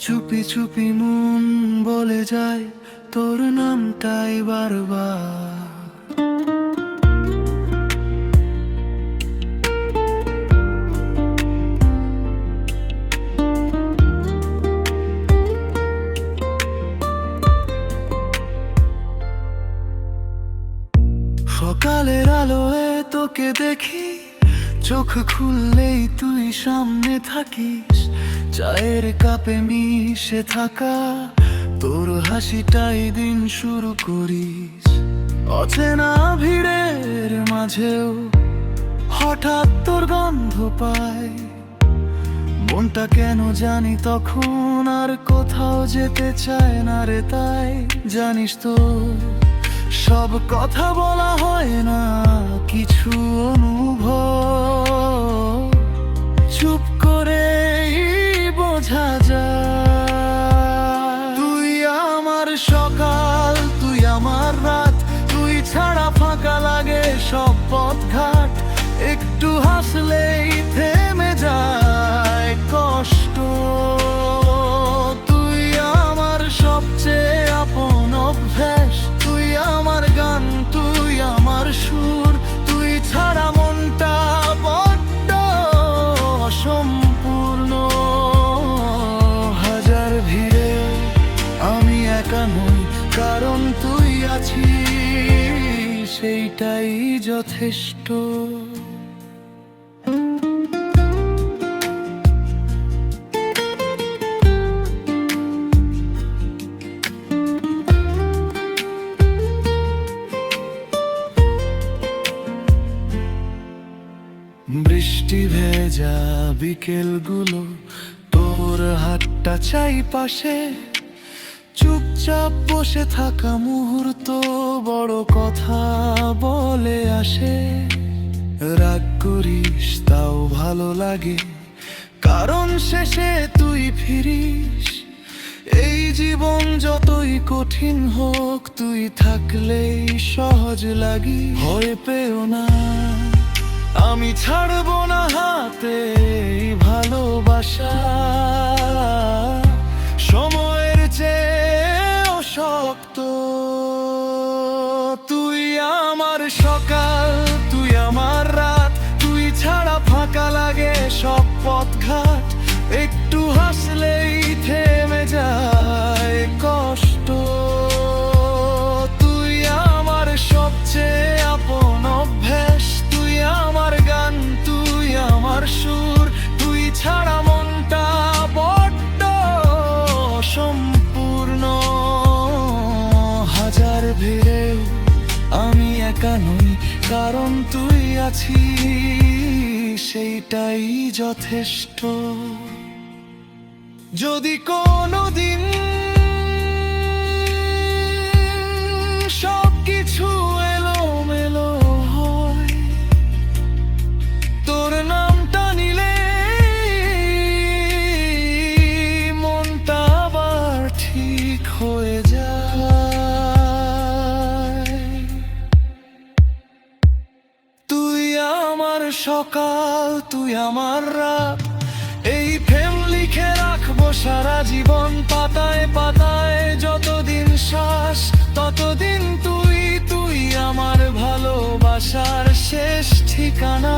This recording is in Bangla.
চুপি চুপি মন বলে যায় তোর নামটাই বারবার। সকালের আলোয় তোকে দেখি, চোখ খুললেই তুই সামনে থাকিস। চায়ের কাপে মিশে থাকা তোর হাসিটাই দিন শুরু করিস। অচেনা ভিড়ের মাঝেও হঠাৎ তোর গন্ধ পাই, মনটা কেন জানি তখন আর কোথাও যেতে চায় না রে। তাই জানিস তো, সব কথা বলা হয় না, কিছু অনুভব চুপ করে বোঝা যায়। তুই আমার সকাল, তুই আমার রাত, তুই ছাড়া ফাঁকা লাগে সব পথঘাট। একটু হাসলেই থেমে যায় কষ্ট। তুই আমার সবচেয়ে আপন অভ্যাস, তুই আমার গান, তুই আমার সুর। তুই ছাড়া মনটা বড্ড অসম্পূর্ণ। হাজার ভিড়ে আমি একা নই, কারণ তুই আছিস, সেইটাই যথেষ্ট। বৃষ্টি ভেজা বিকেলগুলো, তোর হাতটা চাই পাশে। চুপচাপ বসে থাকা মুহূর্ত বড় কথা বলে আসে। রাগ করিস তাও ভালো লাগে, কারণ শেষে তুই ফিরিস। এই জীবন যতই কঠিন হোক, তুই থাকলেই সহজ লাগি। ভয় পেও না, আমি ছাড়বো না হাতে ভালোবাসা। সময়ের চেয়েও শক্ত। তুই আমার সকাল, তুই আমার রাত, তুই ছাড়া ফাঁকা লাগে সব পথঘাট। একটু হাসলেই থেমে যায় কষ্ট। তুই আমার সবচেয়ে আপন অভ্যাস, তুই আমার গান, তুই আমার সুর। তুই ছাড়া মনটা বড্ড অসম্পূর্ণ। হাজার ভিড়েও আমি একা নই, কারণ তুই আছিস, সেইটাই যথেষ্ট। যদি কোনোদিন সবকিছু এলোমেলো হয়, তোর নামটা নিলে মনটা আবার ঠিক হয়ে যায়। তুই আমার সকাল, তুই আমার রাত, এই প্রেম লিখে রাখবো সারা জীবন পাতায় পাতায়। যতদিন শ্বাস ততদিন তুই, তুই আমার ভালোবাসার শেষ ঠিকানা।